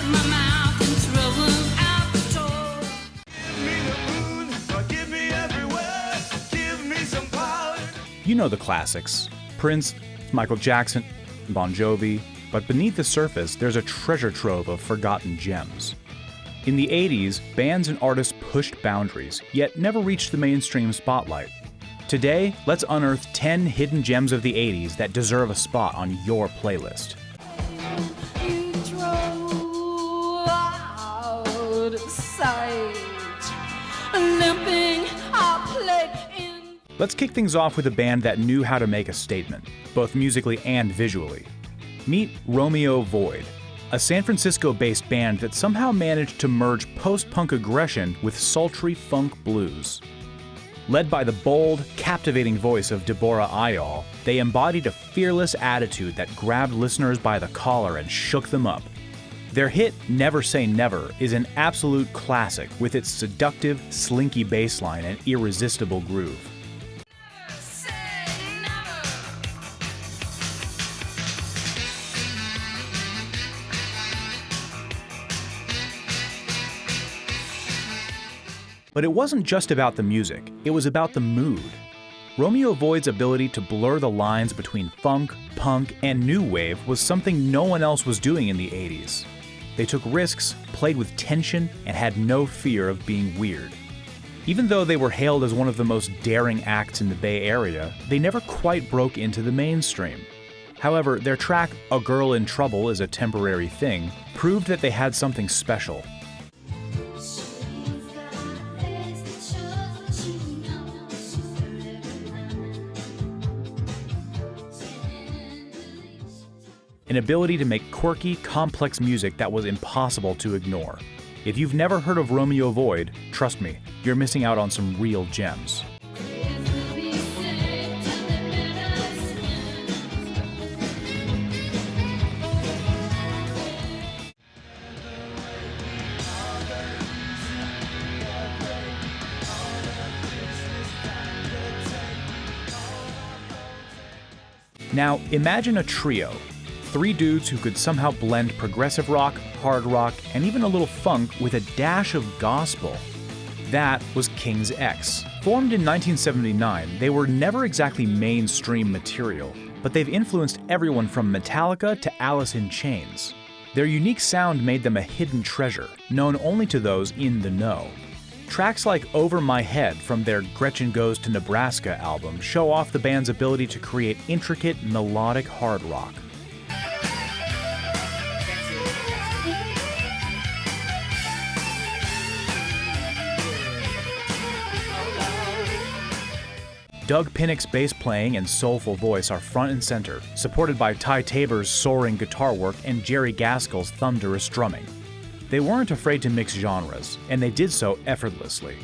my mouth and throw 'em out the door. You know the classics: Prince, Michael Jackson, Bon Jovi, but beneath the surface, there's a treasure trove of forgotten gems. In the 80s, bands and artists pushed boundaries, yet never reached the mainstream spotlight. Today, let's unearth 10 hidden gems of the 80s that deserve a spot on your playlist. You throw out of sight, limping our plate in. Let's kick things off with a band that knew how to make a statement, both musically and visually. Meet Romeo Void, a San Francisco-based band that somehow managed to merge post-punk aggression with sultry funk blues. Led by the bold, captivating voice of Deborah Ayal, they embodied a fearless attitude that grabbed listeners by the collar and shook them up. Their hit, Never Say Never, is an absolute classic with its seductive, slinky bass line and irresistible groove. But it wasn't just about the music, it was about the mood. Romeo Void's ability to blur the lines between funk, punk, and new wave was something no one else was doing in the 80s. They took risks, played with tension, and had no fear of being weird. Even though they were hailed as one of the most daring acts in the Bay Area, they never quite broke into the mainstream. However, their track, A Girl in Trouble Is a Temporary Thing, proved that they had something special. An ability to make quirky, complex music that was impossible to ignore. If you've never heard of Romeo Void, trust me, you're missing out on some real gems. Now, imagine a trio. 3 dudes who could somehow blend progressive rock, hard rock, and even a little funk with a dash of gospel. That was King's X. Formed in 1979, they were never exactly mainstream material, but they've influenced everyone from Metallica to Alice in Chains. Their unique sound made them a hidden treasure, known only to those in the know. Tracks like Over My Head from their Gretchen Goes to Nebraska album show off the band's ability to create intricate, melodic hard rock. Doug Pinnick's bass playing and soulful voice are front and center, supported by Ty Tabor's soaring guitar work and Jerry Gaskell's thunderous drumming. They weren't afraid to mix genres, and they did so effortlessly.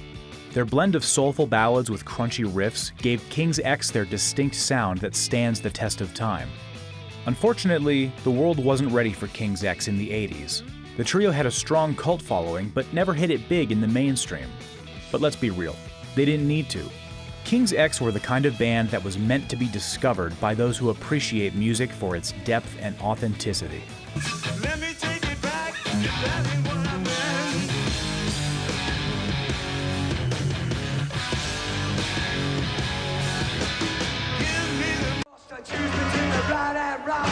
Their blend of soulful ballads with crunchy riffs gave King's X their distinct sound that stands the test of time. Unfortunately, the world wasn't ready for King's X in the 80s. The trio had a strong cult following, but never hit it big in the mainstream. But let's be real, they didn't need to. King's X were the kind of band that was meant to be discovered by those who appreciate music for its depth and authenticity. Let me take it back, if that ain't what I meant. Give me the most, I choose between the right and wrong.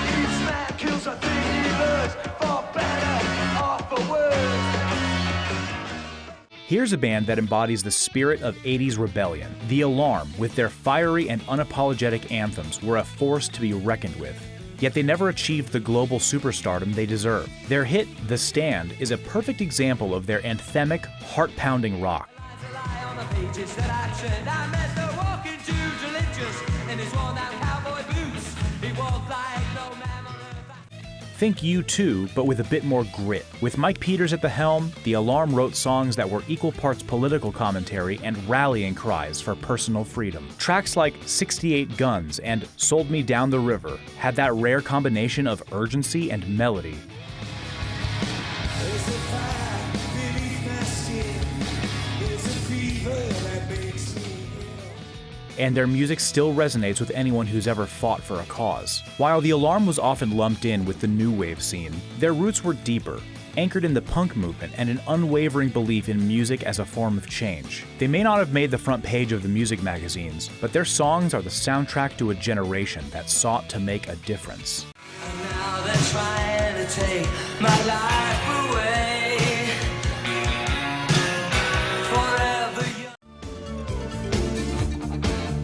Each man kills a thing he loves, for better or for worse. Here's a band that embodies the spirit of 80s rebellion. The Alarm, with their fiery and unapologetic anthems, were a force to be reckoned with. Yet they never achieved the global superstardom they deserve. Their hit, The Stand, is a perfect example of their anthemic, heart-pounding rock. Think U2, but with a bit more grit. With Mike Peters at the helm, The Alarm wrote songs that were equal parts political commentary and rallying cries for personal freedom. Tracks like 68 Guns and Sold Me Down the River had that rare combination of urgency and melody. and their music still resonates with anyone who's ever fought for a cause. While the Alarm was often lumped in with the new wave scene, their roots were deeper, anchored in the punk movement and an unwavering belief in music as a form of change. They may not have made the front page of the music magazines, but their songs are the soundtrack to a generation that sought to make a difference. And now they're trying to take my life away. Forever young.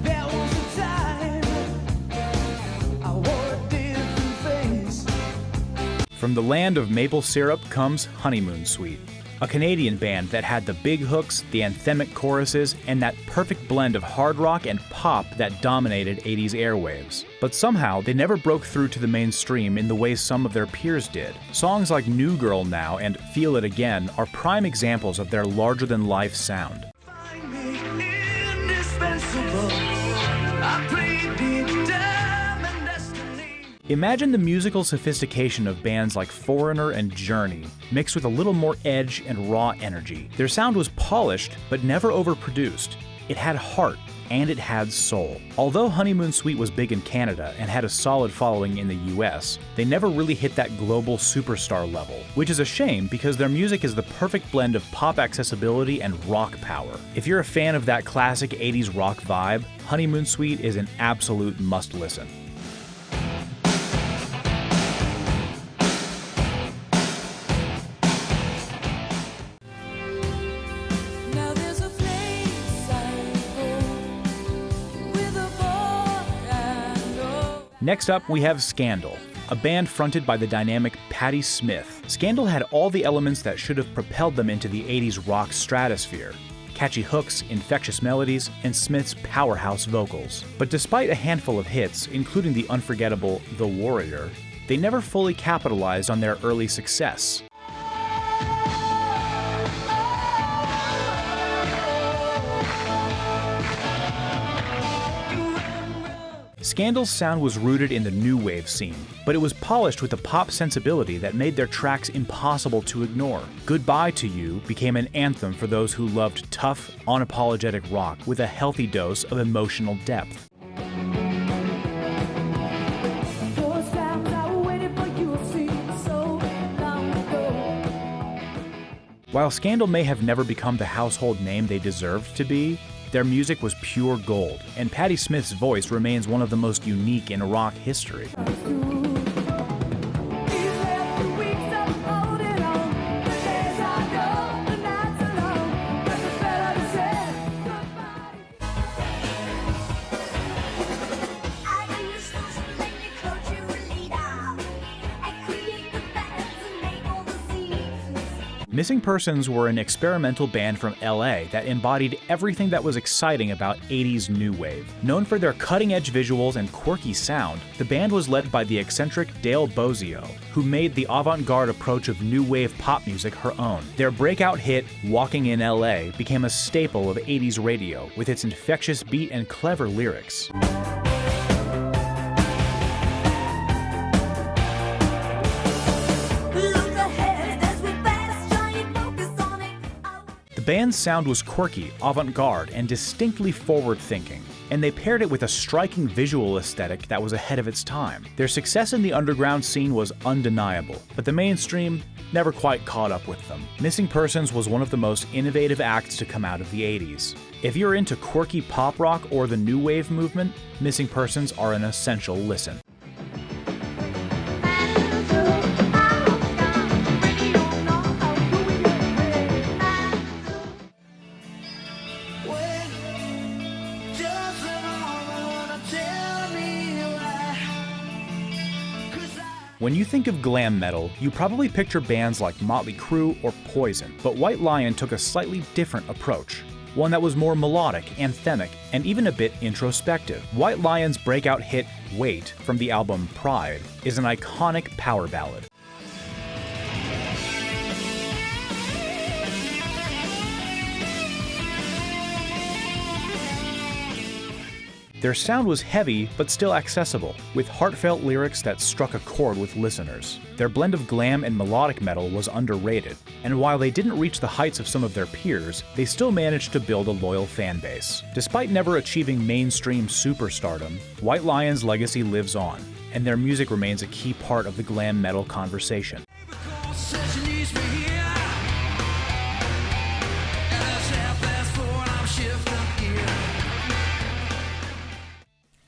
There was a time I wore a different face. From the land of maple syrup comes Honeymoon Suite, a Canadian band that had the big hooks, the anthemic choruses, and that perfect blend of hard rock and pop that dominated 80s airwaves. But somehow, they never broke through to the mainstream in the way some of their peers did. Songs like New Girl Now and Feel It Again are prime examples of their larger-than-life sound. Find me indispensable. I plead determined destiny. Imagine the musical sophistication of bands like Foreigner and Journey, mixed with a little more edge and raw energy. Their sound was polished, but never overproduced. It had heart, and it had soul. Although Honeymoon Suite was big in Canada and had a solid following in the US, they never really hit that global superstar level, which is a shame because their music is the perfect blend of pop accessibility and rock power. If you're a fan of that classic 80s rock vibe, Honeymoon Suite is an absolute must-listen. Now there's a place I go with a boy I know. Next up, we have Scandal, a band fronted by the dynamic Patti Smith. Scandal had all the elements that should have propelled them into the 80s rock stratosphere: catchy hooks, infectious melodies, and Smith's powerhouse vocals. But despite a handful of hits, including the unforgettable The Warrior, they never fully capitalized on their early success. Scandal's sound was rooted in the new wave scene, but it was polished with a pop sensibility that made their tracks impossible to ignore. Goodbye to You became an anthem for those who loved tough, unapologetic rock with a healthy dose of emotional depth. Those times I waited for you seem so long ago. While Scandal may have never become the household name they deserved to be, their music was pure gold, and Patti Smith's voice remains one of the most unique in rock history. These last 2 weeks of holding on, the days are long, the nights are long, but it's better to say goodbye. I do the stars and let you coach you a leader. I create the bands and make all the scenes. Missing Persons were an experimental band from LA that embodied everything that was exciting about 80s new wave. Known for their cutting-edge visuals and quirky sound, the band was led by the eccentric Dale Bozio, who made the avant-garde approach of new wave pop music her own. Their breakout hit, Walking in LA, became a staple of 80s radio, with its infectious beat and clever lyrics. Look ahead as we pass, try and focus on it. The band's sound was quirky, avant-garde, and distinctly forward-thinking, and they paired it with a striking visual aesthetic that was ahead of its time. Their success in the underground scene was undeniable, but the mainstream never quite caught up with them. Missing Persons was one of the most innovative acts to come out of the 80s. If you're into quirky pop rock or the new wave movement, Missing Persons are an essential listen. When you think of glam metal, you probably picture bands like Motley Crue or Poison, but White Lion took a slightly different approach. One that was more melodic, anthemic, and even a bit introspective. White Lion's breakout hit, Wait, from the album Pride, is an iconic power ballad. Their sound was heavy but still accessible, with heartfelt lyrics that struck a chord with listeners. Their blend of glam and melodic metal was underrated, and while they didn't reach the heights of some of their peers, they still managed to build a loyal fan base. Despite never achieving mainstream superstardom, White Lion's legacy lives on, and their music remains a key part of the glam metal conversation.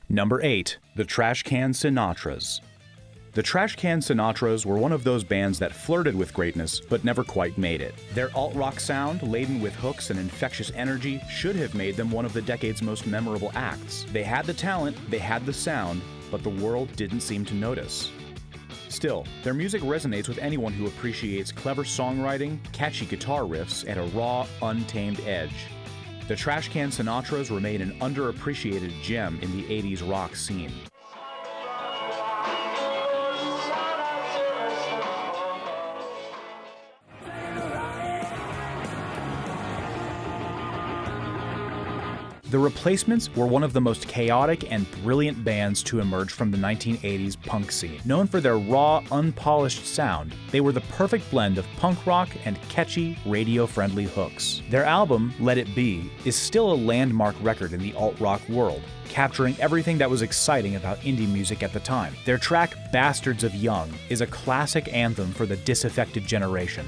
Number 8. The Trashcan Sinatras. The Trashcan Sinatras were one of those bands that flirted with greatness but never quite made it. Their alt-rock sound, laden with hooks and infectious energy, should have made them one of the decade's most memorable acts. They had the talent, they had the sound, but the world didn't seem to notice. Still, their music resonates with anyone who appreciates clever songwriting, catchy guitar riffs, and a raw, untamed edge. The Trashcan Sinatras remain an underappreciated gem in the 80s rock scene. The Replacements were one of the most chaotic and brilliant bands to emerge from the 1980s punk scene. Known for their raw, unpolished sound, they were the perfect blend of punk rock and catchy, radio-friendly hooks. Their album, Let It Be, is still a landmark record in the alt-rock world, capturing everything that was exciting about indie music at the time. Their track, Bastards of Young, is a classic anthem for the disaffected generation.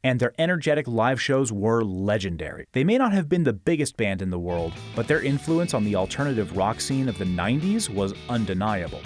And their energetic live shows were legendary. They may not have been the biggest band in the world, but their influence on the alternative rock scene of the 90s was undeniable.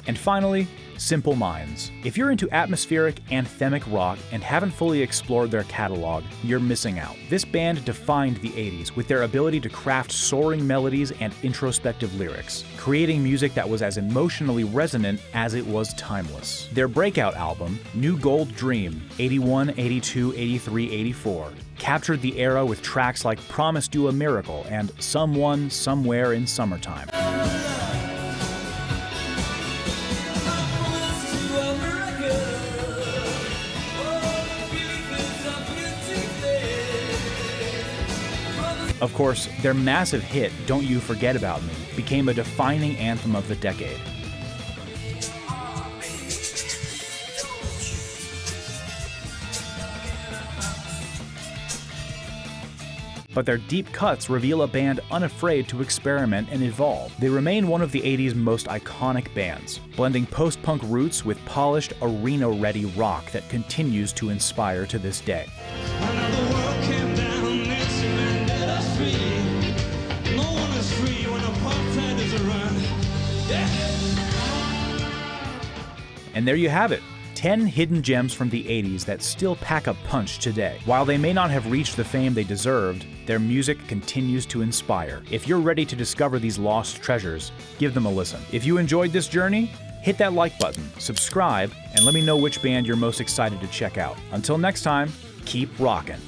And finally, Simple Minds. If you're into atmospheric, anthemic rock and haven't fully explored their catalog, you're missing out. This band defined the 80s with their ability to craft soaring melodies and introspective lyrics, creating music that was as emotionally resonant as it was timeless. Their breakout album, New Gold Dream, 81, 82, 83, 84, captured the era with tracks like Promised You a Miracle and Someone, Somewhere in Summertime. Of course, their massive hit, Don't You Forget About Me, became a defining anthem of the decade. But their deep cuts reveal a band unafraid to experiment and evolve. They remain one of the 80s most iconic bands, blending post-punk roots with polished, arena-ready rock that continues to inspire to this day. And there you have it, 10 hidden gems from the 80s that still pack a punch today. While they may not have reached the fame they deserved, their music continues to inspire. If you're ready to discover these lost treasures, give them a listen. If you enjoyed this journey, hit that like button, subscribe, and let me know which band you're most excited to check out. Until next time, keep rockin'.